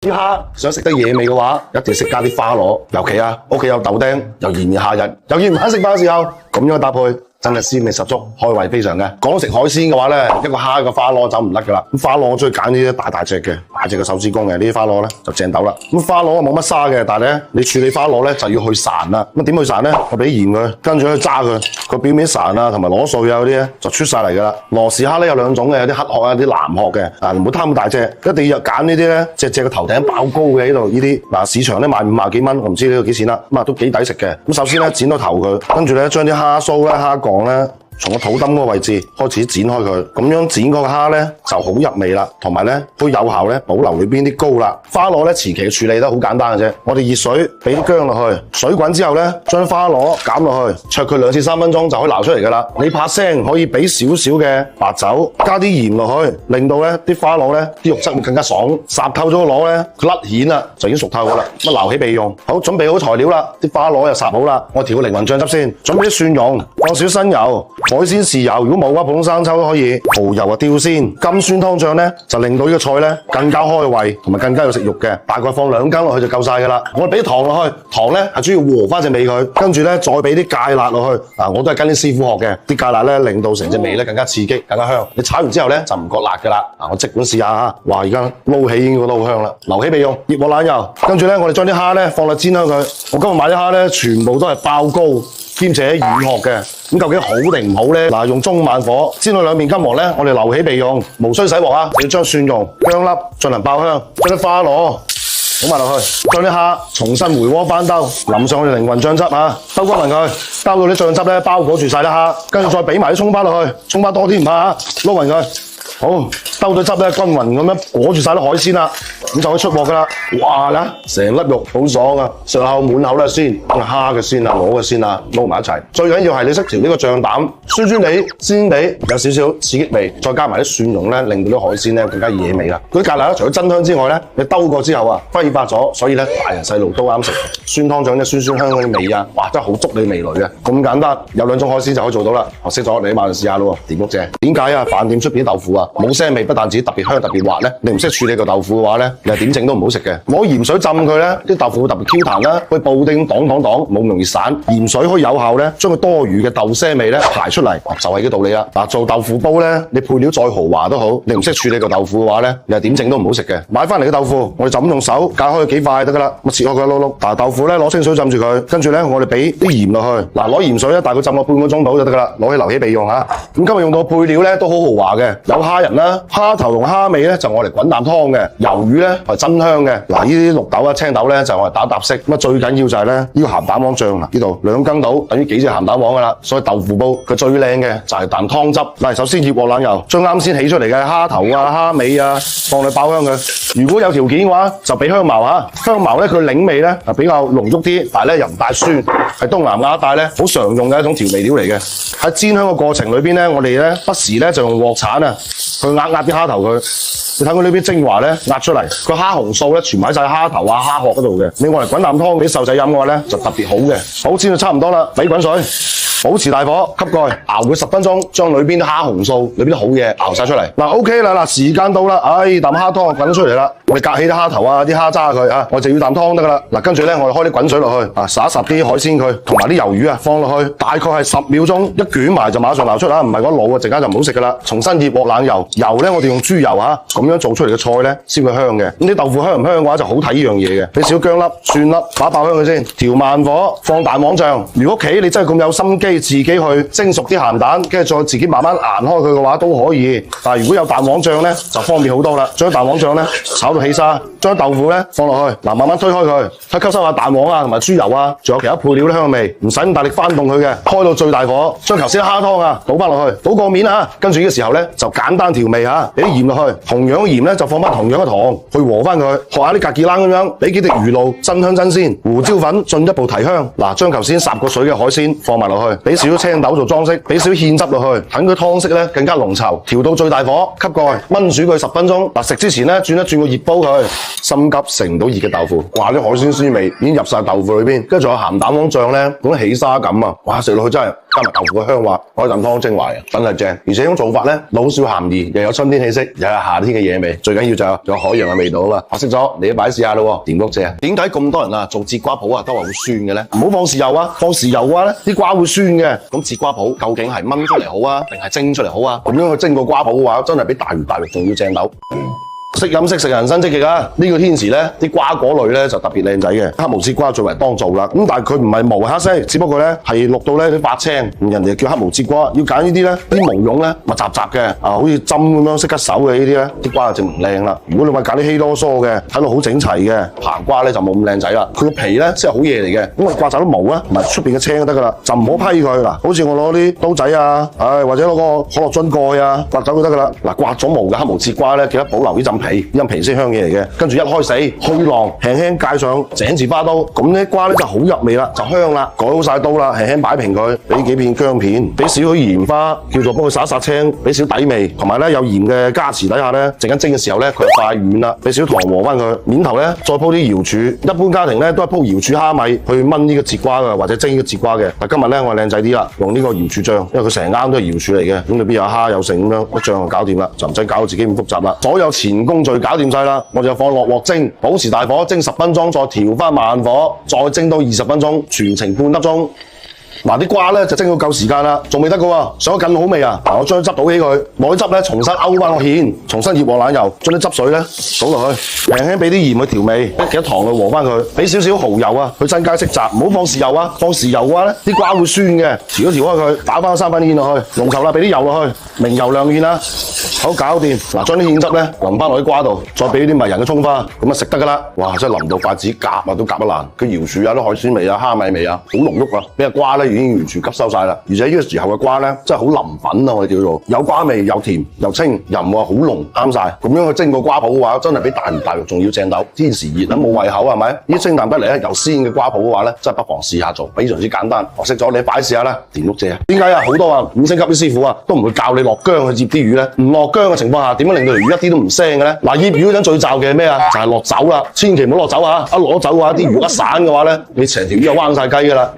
啲蝦想食得野味嘅話，一定食加啲花螺，尤其屋企有豆丁，又炎熱夏日，又要唔肯食飯嘅時候，咁樣搭配。真係鮮味十足，開胃非常嘅。講到食海鮮嘅話呢，一個蝦嘅花螺走唔甩㗎啦。咁花螺我中意揀呢啲大隻嘅，大隻嘅手指公嘅呢啲花螺呢就正斗啦。咁花螺冇乜沙嘅，但係呢你處理花螺呢就要去潺啦。咁點去潺呢？我俾鹽佢，跟住去揸佢，個表面潺啊同埋螺碎啊嗰啲呢就出晒嚟㗎啦。羅氏蝦呢有兩種嘅，有啲黑殼啊，有啲藍殼嘅。唔好貪咁大隻，一定要揀呢啲呢隻個頭頂爆高嘅呢度呢啲。市場呢賣50幾蚊，我唔知呢度幾錢啦。咁都幾抵食嘅。咁首先呢剪到頭佢，跟住呢將啲蝦鬚咧蝦槓咧。從個肚墩嗰個位置開始剪開佢，咁樣剪嗰個蝦呢就好入味啦，同埋呢都有效呢保留裏邊啲膏啦。花螺呢前期處理得好簡單嘅啫，我哋熱水俾啲薑落去，水滾之後呢將花螺減落去，焯佢2至3分鐘就可以撈出嚟㗎啦。你怕腥可以俾少少嘅白酒，加啲鹽落去，令到呢啲花螺呢啲肉質會更加爽，烚透咗個螺呢佢甩蜆啦就已經熟透㗎啦。咁撈起備用。好，準備好材料啦，啲花螺又烚好啦，我調個靈魂醬汁先，準備啲蒜蓉，放少新油。海鮮豉油，如果冇嘅話，普通生抽都可以。蠔油啊，吊鮮。金酸湯醬呢，就令到呢個菜呢更加開胃，同埋更加有食慾嘅。大概放2羹落去就夠晒㗎啦。我哋俾糖落去，糖呢係主要和翻隻味佢。跟住呢，再俾啲芥辣落去。我都係跟啲師傅學嘅。啲芥辣呢，令到成隻味呢更加刺激，更加香。你炒完之後呢，就唔覺辣㗎啦。我即管試下嚇。哇！而家撈起已經覺得好香啦。留起備用。熱鑊冷油。跟住呢，我哋將啲蝦呢放落煎香佢。我今日買啲蝦呢，全部都係爆膏。兼且軟殼嘅，咁究竟好定唔好呢？嗱，用中慢火煎到兩面金黃呢，我哋留起備用，無需洗鑊啊！要將蒜蓉、薑粒進行爆香，將啲花螺倒埋落去，將啲蝦重新回鍋翻兜，淋上去靈魂醬汁啊，兜均勻佢，兜到啲醬汁呢包裹住晒啲蝦，跟住再俾埋啲蔥花落去，蔥花多啲唔怕啊，撈勻佢。好，兜咗汁呢，均勻咁樣裹住晒啲海鮮啦，咁就可以出鑊㗎啦。哇啦，成粒肉好爽啊！上口滿口咧鮮，蝦嘅鮮啊，螺嘅鮮啊，撈埋一齊。最緊要係你識調呢個醬膽，酸酸地、鮮地，有少少刺激味，再加埋啲蒜蓉呢，令到啲海鮮呢更加野味啦。嗰啲芥辣呢，除咗增香之外呢，你兜過之後啊，揮發咗，所以呢，大人細路都啱食。酸湯醬呢，酸酸香香嘅味啊，哇，真係好足你味蕾嘅。咁簡單，有2種海鮮就可以做到啦。學識咗，你馬上試下咯喎，掂屋正。點解啊？飯店出邊啲豆腐啊，冇腥味，不但止特別香特別滑呢，你唔識處理個豆腐嘅話呢，你係點整都唔好食嘅。攞鹽水浸佢呢，啲豆腐會特別 Q 彈啦，會布丁擋，冇咁容易散。鹽水可以有效呢，將佢多餘嘅豆腥味呢排出嚟，就係呢個道理啦。做豆腐煲呢，你配料再豪華都好，你唔識處理個豆腐嘅話呢，你係點整都唔好食嘅。買翻嚟嘅豆腐，我哋就咁用手解開佢幾塊得㗎啦，咁切開佢一碌碌。豆腐呢，攞清水浸住佢，跟住呢，我哋俾啲鹽落去。攞鹽水呢，大概浸個半個鐘頭就得㗎啦，攞起留起備用嚇。咁今日用到配料呢，都好豪華嘅，有蝦仁啦，蝦頭同蝦尾呢，就我嚟滾啖湯嘅，魷魚呢，係真香嘅。呢啲綠豆啊、青豆呢，就我嚟打搭色。咁最緊要就係呢個鹹蛋黃醬啦，呢度2羹到，等於幾隻鹹蛋黃㗎啦。所以豆腐煲佢最靚嘅就係啖湯汁。首先熱鑊冷油，將啱先起出嚟嘅蝦頭啊、蝦尾啊放去爆香佢。如果有條件嘅話，就俾香茅嚇。香茅呢，佢檸味呢，比較濃郁啲，但係呢又唔帶酸，係東南亞一帶呢好常用嘅一種調味料嚟嘅。喺煎香嘅過程裏邊呢，我哋呢不時呢就用鑊鏟啊去壓啲蝦頭佢。你睇佢呢邊精華呢，壓出嚟，個蝦紅素呢，全喺晒蝦頭啊、蝦殼嗰度嘅。你我嚟滾啖湯俾瘦仔飲嘅話呢，就特別好嘅。好，煎到差唔多啦，俾滾水，保持大火，吸蓋，熬佢10分鐘，將裏邊啲蝦紅素、裏邊啲好嘢熬晒出嚟。OK 啦，時間到啦，啖蝦湯滾出嚟啦，我哋隔起啲蝦頭啊、啲蝦渣佢啊，我就要啖湯得㗎啦。跟住呢，我哋開啲滾水落去，灑一啲海鮮佢，同埋啲魷魚啊放落去，大概係10秒鐘，一捲埋就馬上撈出啦，唔係嗰老啊，陣間就唔好食㗎啦。重新熱鑊冷油，油呢我哋用豬油啊，咁樣做出嚟嘅菜呢先會香嘅。咁啲豆腐香唔香嘅話就好睇呢樣嘢嘅。俾少薑粒、蒜粒打爆香佢先，調慢火放蛋黃醬。如果屋企你真係咁有心機，自己去蒸熟啲鹹蛋，跟住再自己慢慢研開佢嘅話都可以。但係如果有蛋黃醬呢，就方便好多啦。將蛋黃醬呢炒到起沙，將豆腐呢放落去，慢慢推開佢，去吸收下蛋黃啊同埋豬油啊，仲有其他配料嘅香味，唔使咁大力翻動佢嘅，開到最大火，將頭先蝦湯啊倒翻落去，倒個面啊，跟住呢個時候呢，就簡單調味嚇，俾啲鹽落去，同樣嘅鹽呢，就放翻同樣嘅糖去和翻佢，學下啲格結冷咁樣，俾幾滴魚露真香真鮮，胡椒粉進一步提香。將頭先烚過水嘅海鮮放埋落去，俾少少青豆做裝飾，俾少少芡汁落去，等佢湯色呢更加濃稠，調到最大火，吸蓋燜煮佢10分鐘。食之前呢，轉一轉個熱煲佢，心急食唔到熱嘅豆腐，哇！啲海鮮鮮味已經入晒豆腐裏邊，跟住仲有鹹蛋黃醬呢，嗰種起沙感啊，哇！食落去真係加埋豆腐嘅香滑，開啖湯精華啊，真係正。而且呢種做法呢，老少咸宜，又有春天氣息，又有夏天嘅嘅野味，最緊要就有海洋嘅味道啊嘛。學識咗，你都擺試下咯。點谷蔗，點解咁多人啊做節瓜泡啊都話會酸嘅咧？唔好放豉油啊，放豉油嘅話咧，啲瓜會酸嘅。咁節瓜泡究竟係燜出嚟好啊，定係蒸出嚟好啊？咁樣去蒸個瓜泡嘅話，真係比大魚大肉仲要正斗。識飲識食人生積極啊！呢個天時咧，啲瓜果類咧就特別靚仔嘅，黑毛節瓜最為當造啦。咁但係佢唔係毛黑色，只不過咧係綠到咧啲發青，人哋叫黑毛節瓜。要揀呢啲咧，啲毛絨咧密集集嘅，好似針咁樣識得手嘅呢啲咧，啲瓜就證明靚啦。如果你話揀啲稀囉嗦嘅，睇到好整齊嘅棚瓜咧就冇咁靚仔啦。佢個皮咧先係好嘢嚟嘅，咁我刮走啲毛啊，同埋出邊嘅青就得噶啦，就唔好批佢嗱。好似我攞啲刀仔啊，或者攞個可樂樽蓋啊，刮走佢得噶啦。嗱，刮咗毛嘅黑毛節瓜咧，記得保留呢浸皮，呢浸皮先香嘢嚟嘅。跟住一開死去囊，輕輕介上井字花刀，咁呢瓜咧就好入味啦，就香啦。改好晒刀啦，輕輕擺平佢，俾幾片薑片，俾少許鹽花，叫做幫佢殺一殺青，俾少底味，同埋咧有鹽嘅加持底下咧，陣間蒸嘅時候咧佢就快軟啦。俾少糖和翻佢，面頭咧再鋪啲瑤柱，一般家庭咧都係鋪瑤柱蝦米去炆呢個節瓜嘅，或者蒸呢個節瓜嘅。但今日咧我係靚仔啲啦，用呢個瑤柱醬，因為佢成啱都係瑤柱嚟嘅，咁裏邊有蝦有剩咁樣，一醬就搞掂啦，就唔使搞到自己咁複雜啦。所有前工序搞掂晒啦，我就放落鑊蒸，保持大火蒸10分鐘，再調翻慢火，再蒸到20分鐘，全程半粒鐘。嗱，啲瓜咧就蒸到夠時間啦，仲未得㗎喎，想更好味啊！我將啲汁倒起佢，攞啲汁咧重新勾翻個芡，重新醃鑊冷油，將啲汁水咧倒落去，輕輕俾啲鹽去調味，記得糖去和翻佢，俾少少蠔油啊去增加色澤，唔好放豉油啊！放豉油嘅話咧，啲瓜會酸嘅，調開佢，打翻3分芡落去，龍頭啦，俾啲油落去，明油亮芡啦，好搞掂。嗱，將啲芡汁咧淋翻落啲瓜度，再俾啲迷人嘅葱花，咁啊食得㗎啦！哇，真係淋到筷子夾啊都夾得爛，佢瑤柱啊啲海鮮味啊蝦米味啊，好濃郁啊！俾個瓜咧已經完全吸收晒啦，而且呢個時候嘅瓜咧真係好腍粉啊！我哋叫做有瓜味，又甜又清，又唔話好濃，啱晒。咁樣去蒸個瓜泡嘅話，真係比大魚大肉仲要正斗。天時熱啊，冇胃口係咪？呢啲清淡得嚟咧又鮮嘅瓜泡嘅話咧，真係不妨試下做，非常之簡單。學識咗你擺試下啦，田碌蔗啊！點解啊？好多啊5星級啲師傅啊都唔會教你落薑去醃啲魚咧，唔落薑嘅情況下，點樣令到條魚一啲都唔腥嘅咧？嗱，醃魚嗰陣最罩嘅係咩啊？就係落酒啦，千祈唔好落酒啊！一攞酒嘅話，啲魚一散嘅話咧，你成條魚就彎晒雞㗎啦。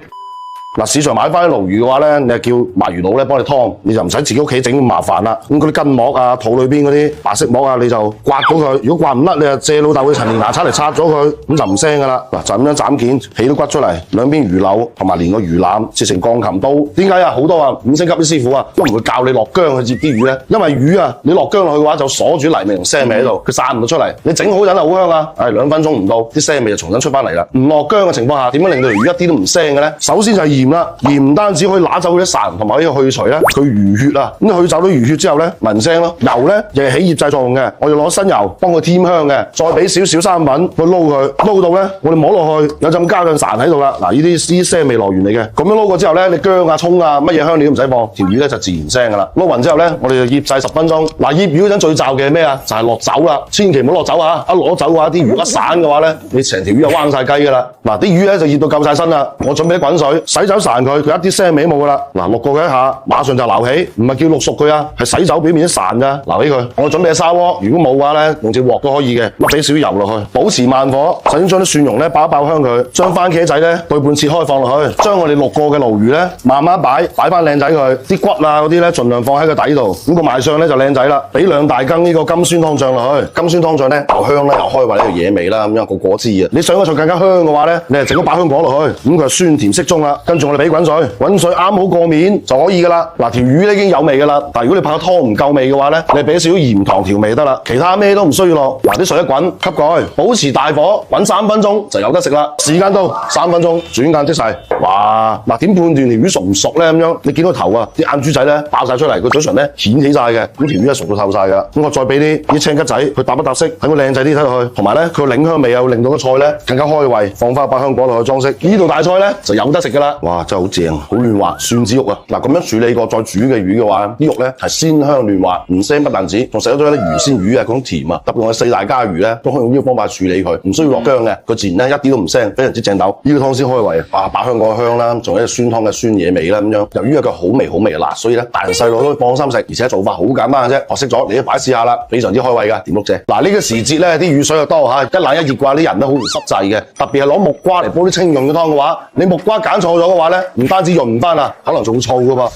嗱，市場買翻啲鱸魚嘅話咧，你係叫賣魚佬咧幫你劏，你就唔使自己屋企整咁麻煩啦。咁嗰啲筋膜啊、肚裏邊嗰啲白色膜啊，你就刮到佢。如果刮唔甩，你就借老豆嘅陳年牙刷嚟刷咗佢，咁就唔腥噶啦。嗱，就咁樣斬件，起到骨出嚟，兩邊魚柳同埋連個魚腩切成鋼琴刀。點解啊？好多啊5星級啲師傅啊都唔會教你落薑去醃啲魚咧，因為魚啊你落薑落去嘅話就鎖住泥味同腥味喺度，佢散唔到出嚟。你整好陣就好香啊，2分鐘唔到，啲腥味就重新出翻嚟啦。唔落薑嘅情況下，點樣令到條魚一啲都唔腥嘅咧？首先就係鹽啦，鹽唔單止可以拿走佢啲潺，同埋可以去除咧佢魚血啊。咁去走咗魚血之後咧，聞腥咯。油咧亦係起醃製作用嘅，我要攞新油幫佢添香嘅，再俾少少生粉去撈佢，撈到咧我哋摸落去有陣加醬潺喺度啦。嗱，呢啲腥味來源嚟嘅。咁樣撈過之後咧，你薑啊、葱啊、乜嘢香料都唔使放，條魚咧就自然腥噶啦。撈勻之後咧，我哋就醃製10分鐘。嗱，醃魚嗰陣最罩嘅係咩啊？就係落酒啦，千祈唔好落酒啊！一攞酒嘅話，啲魚一散嘅話咧，你成條魚就彎晒雞噶啦。嗱，啲魚咧就醃到夠晒身啦，我準備滾水洗走潺佢，佢一啲腥味冇噶啦。嗱，淥過佢一下，馬上就撈起，唔係叫淥熟佢啊，係洗走表面啲潺噶，撈起佢。我準備嘅砂鍋，如果冇嘅話咧，用隻鑊都可以嘅，俾少油落去，保持慢火。首先將啲蒜蓉咧爆一爆香佢，將番茄仔咧對半切開放落去，將我哋淥過嘅鱸魚咧慢慢擺翻靚仔佢，啲骨啊嗰啲咧盡量放喺個底度，咁個賣相咧就靚仔啦。俾2大羹呢個金酸湯醬落去，金酸湯醬咧又香啦又開胃呢個野味啦，咁樣個果汁啊。你想個菜更加香嘅話咧，你係整個百香果落去，咁佢就酸甜適中啦。跟住我哋俾滾水，滾水啱好過面就可以噶啦。嗱，條魚咧已經有味噶啦，但係如果你怕湯唔夠味嘅話咧，你俾少少鹽糖調味就得啦，其他咩都唔需要落。嗱，啲水一滾，吸蓋，保持大火，滾3分鐘就有得食啦。時間到3分鐘，轉眼即逝。哇！嗱，點判斷條魚熟唔熟咧？咁樣你見到頭啊，啲眼珠仔咧爆晒出嚟，個嘴唇咧顯起晒嘅，咁條魚係熟到透晒噶。咁我再俾啲青桔仔，佢搭一搭色，等佢靚仔啲睇落去，同埋咧佢個檸香味又令到個菜咧更加開胃，放翻百香果落去裝飾。呢道大菜咧就有得食噶啦。哇！真係好正，好嫩滑，蒜子肉啊！嗱，咁樣處理過再煮嘅魚嘅話，啲肉咧係鮮香嫩滑，唔腥不但止，仲食得到啲魚鮮魚啊嗰種甜啊。特別我哋4大家魚咧都可以用呢個方法處理佢，唔需要落薑嘅，佢自然咧一啲都唔腥，非常之正斗。呢個湯先開胃啊！哇，百香果香啦，仲有一酸湯嘅酸野味啦咁樣。由於有個好味嘅辣，所以咧大人細路都放心食，而且做法好簡單嘅啫。學識咗你都擺試下啦，非常之開胃噶。田碌蔗嗱，呢個時節咧啲雨水又多嚇，一冷一熱嘅話啲人都好唔濕滯嘅，特別係攞木瓜嚟煲啲清潤嘅湯嘅話，你木瓜揀錯咗嘅話咧，唔單止潤唔翻啊，可能仲會燥噶噃。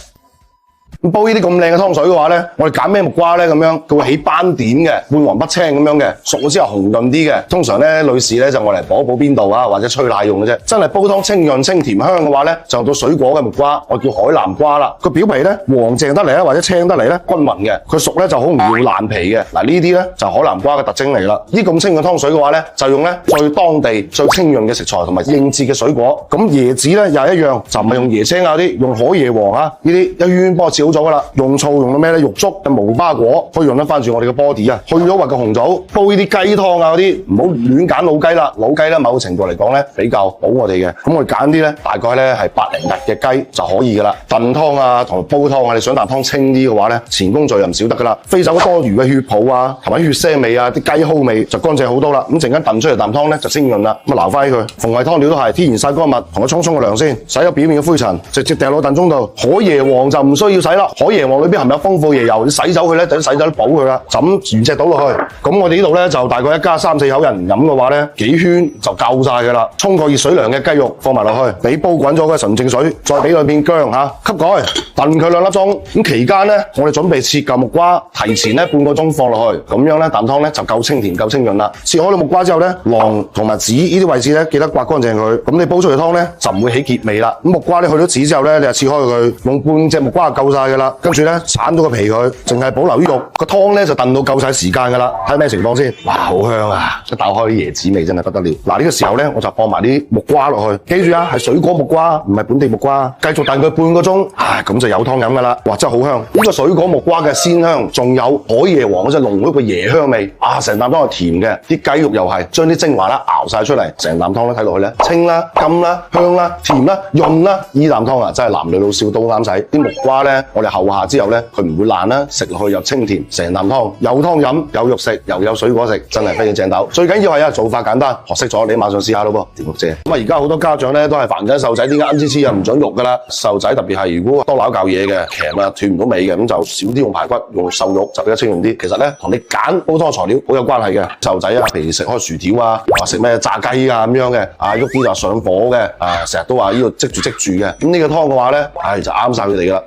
咁煲呢啲咁靚嘅湯水嘅話呢，我哋揀咩木瓜呢？咁樣佢會起斑點嘅，半黃不青咁樣嘅，熟咗之後紅潤啲嘅。通常呢，女士呢就愛嚟補一補邊度啊，或者吹奶用嘅啫。真係煲湯清潤清甜香嘅話呢，就用到水果嘅木瓜，我叫海南瓜啦。個表皮呢，黃淨得嚟或者青得嚟呢，均勻嘅。佢熟呢就好唔會爛皮嘅。嗱，呢啲呢就海南瓜嘅特徵嚟啦。呢咁清嘅湯水嘅話呢，就用呢最當地最清潤嘅食材同埋應節嘅水果。咁椰子呢又係一樣，就唔係用椰青啊啲，用海椰黃啊呢啲一圈幫我切好咗噶啦。用醋用到咩呢？玉竹嘅無花果可以用得翻住我哋嘅 body 啊，去咗核嘅紅棗，煲呢啲雞湯啊嗰啲，唔好亂揀老雞啦。老雞呢某個程度嚟講呢比較補我哋嘅，咁我哋揀啲呢大概呢係百零日嘅雞就可以噶啦。燉湯啊同煲湯啊，你想啖湯清啲嘅話呢，前功序又唔少得噶啦。飛走多餘嘅血泡啊，同埋血腥味啊，啲雞蒿味就乾淨好多啦。咁陣間燉出嚟啖湯呢就清潤啦。咁啊撈翻起佢，逢係湯料都係天然曬乾物，同佢沖個涼先，洗咗表面嘅灰塵，直接掉落燉盅度。海椰黃就唔需要洗啦，海椰黃裏邊含有豐富椰油，你洗走佢呢，就洗走啲補佢啦。就咁原隻倒落去。咁我哋呢度呢，就大概一家3、4口人飲嘅話呢，幾圈就夠晒噶啦。沖個熱水涼嘅雞肉放埋落去，俾煲滾咗嘅純正水，再俾兩片薑嚇，吸蓋燉佢2粒鐘。咁期間呢，我哋準備切嚿木瓜，提前呢半個鐘放落去，咁樣呢啖湯呢就夠清甜夠清潤啦。切開咗木瓜之後呢，囊同埋籽呢啲位置呢，記得刮乾淨佢。咁你煲出嚟湯呢，就唔會起結味啦。咁木瓜呢去咗籽之後呢，你就切開佢，用半隻木瓜就夠晒噶啦。跟住呢，剷咗個皮佢，淨係保留啲肉。個湯呢就燉到夠晒時間噶啦。睇咩情況先？哇，好香啊！一打開啲椰子味真係不得了。嗱，呢個時候呢，我就放埋啲木瓜落去。記住啊，係水果木瓜，唔係本地木瓜。繼續燉佢半個鐘，咁就有湯飲噶啦。哇，真係好香！呢個水果木瓜嘅鮮香，仲有海椰黃嗰隻濃郁嘅椰香味。成啖湯係甜嘅，啲雞肉又係將啲精華熬晒出嚟，成啖湯咧睇落去咧清啦、甘啦、香啦、甜啦、潤啦。呢啖湯真係男女老少都啱使。啲木瓜咧，我哋後下之後咧，佢唔會爛啦，食落去又清甜，成啖湯有湯飲、有肉食，又有水果食，真係非常正斗。最緊要係做法簡單，學識咗你馬上試下咯噃，甜肉姐。咁而家好多家長咧都係煩緊細路仔點解啱黐黐又唔準肉噶啦？細路仔特別係如果多攪教嘢嘅，鉗啊斷唔到尾嘅，咁就少啲用排骨，用瘦肉就比較清潤啲。其實咧同你揀煲湯材料好有關係嘅。細路仔啊，平時食開薯條啊，話食咩炸雞啊咁樣嘅，喐啲就上火嘅，成日都話呢度積住嘅。咁呢個湯嘅話咧，就啱晒佢哋噶啦。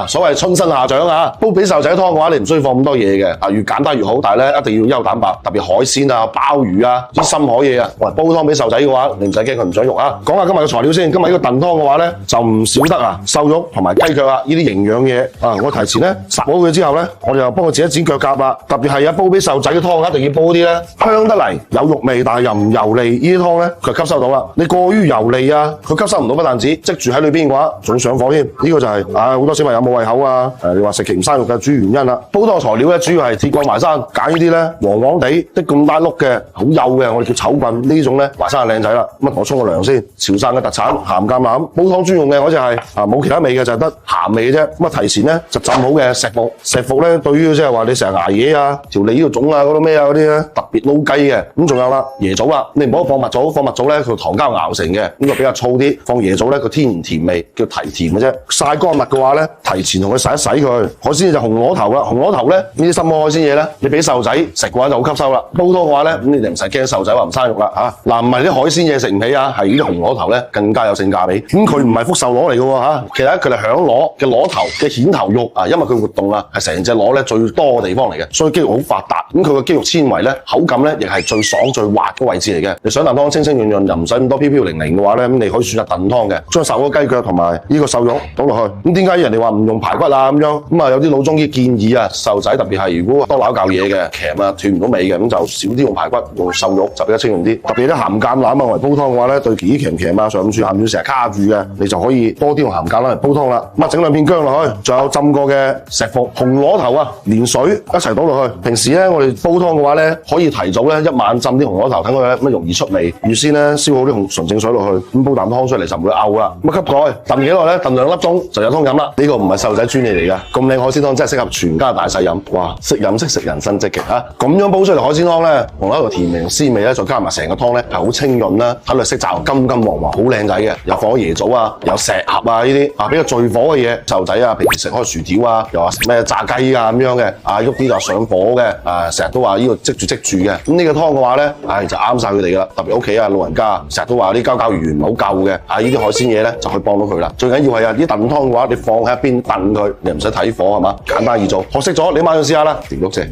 所謂春生夏長啊，煲俾細路仔湯嘅話，你唔需要放咁多嘢嘅，越簡單越好。但係咧，一定要優蛋白，特別海鮮啊、鮑魚啊、啲深海嘢啊。煲湯俾細路仔嘅話，你唔使驚佢唔想肉啊。講下今日嘅材料先。今日呢個燉湯嘅話咧，就唔少得瘦肉同埋雞腳啊，呢啲營養嘢我提前咧烚好佢之後咧，我就幫佢剪一剪腳甲啦。特別係煲俾細路仔嘅湯，一定要煲啲咧香得嚟，有肉味，但係又唔油膩。呢啲湯咧，佢吸收到啦。你過於油膩啊，佢吸收唔到，不但止積住喺裏邊嘅話，仲上火添。呢個就係好多小朋友有冇胃口啊？你話食極唔生肉嘅主要原因啦。煲湯材料咧，主要係鐵棍淮山，揀呢啲咧黃黃地的咁大碌嘅好幼嘅，我哋叫丑棍呢種咧，淮山係靚仔啦。咁我沖個涼先。潮汕嘅特產鹹橄欖，煲湯專用嘅嗰隻係冇其他味嘅，就係得鹹味嘅啫。咁提前咧就浸好嘅石斛，石斛咧對於即係話你成日捱夜啊、條脷呢度腫啊嗰度咩啊嗰啲咧特別撈雞嘅。咁仲有啦椰棗啦，你唔好放蜜棗，放蜜棗咧佢糖膠熬成嘅，呢個比較粗啲。放椰棗咧佢天然甜味，叫提甜嘅啫。曬乾蜜嘅話咧，提前同佢洗一洗佢。海鮮就紅螺頭啦，紅螺頭咧呢啲深海海鮮嘢咧，你俾細路仔食嘅話就好吸收啦。煲湯嘅話咧，咁你哋唔使驚細路仔話唔生肉啦嚇。唔係啲海鮮嘢食唔起啊，係呢啲紅螺頭咧更加有性價比。咁佢唔係福壽螺嚟嘅喎嚇，其實佢係響螺嘅螺頭嘅顯頭肉因為佢活動係成隻螺咧最多嘅地方嚟嘅，所以肌肉好發達。咁佢嘅肌肉纖維咧口感咧亦係最爽最滑嘅位置嚟嘅。你想啖湯清清潤潤又唔使咁多飄飄零零嘅話咧，咁你可以選擇燉湯嘅，將瘦嗰雞腳同埋呢個瘦肉倒落去。咁點解人哋話唔用排骨啊咁樣？咁有啲老中醫建議細路仔特別係如果多攪教嘢嘅，鉗啊斷唔到尾嘅，咁就少啲用排骨，用瘦肉就比較清潤啲。特別啲鹹橄欖嚟煲湯嘅話咧，對皮鉗啊上唔住、下唔住成日卡住嘅，你就可以多啲用鹹橄欖嚟煲湯啦。咁整兩片薑落去，仲有浸過嘅石斛、紅螺頭連水一齊倒落去。平時咧我哋煲湯嘅話咧，可以提早咧一晚浸啲紅螺頭，等佢咧容易出味。預先咧燒好啲純正水落去，咁煲啖湯出嚟就唔會漚啦。咁吸蓋燉幾耐咧？燉2粒鐘就有湯飲啦。呢個唔係細路仔專利嚟㗎，咁靚海鮮湯真係適合全家大細飲。哇！識飲識食人生積極咁樣煲出嚟海鮮湯咧，同一個甜味鮮味咧，再加埋成個湯咧係好清潤啦，睇落色澤金金黃黃，好靚仔嘅。又放咗椰棗有石斛呢啲比較最火嘅嘢。細路仔平時食開薯條又話食咩炸雞咁樣嘅喐啲就上火嘅成日都話呢個積住嘅。咁呢個湯嘅話咧，就啱晒佢哋㗎啦。特別屋企老人家成日都話啲膠膠圓唔好夠嘅呢啲海鮮嘢咧就可以幫到佢啦。最緊要係啲燉湯嘅話，你放喺一邊點燉佢，你唔使睇火係嘛？簡單易做，學識咗你馬上試下啦，條玉姐。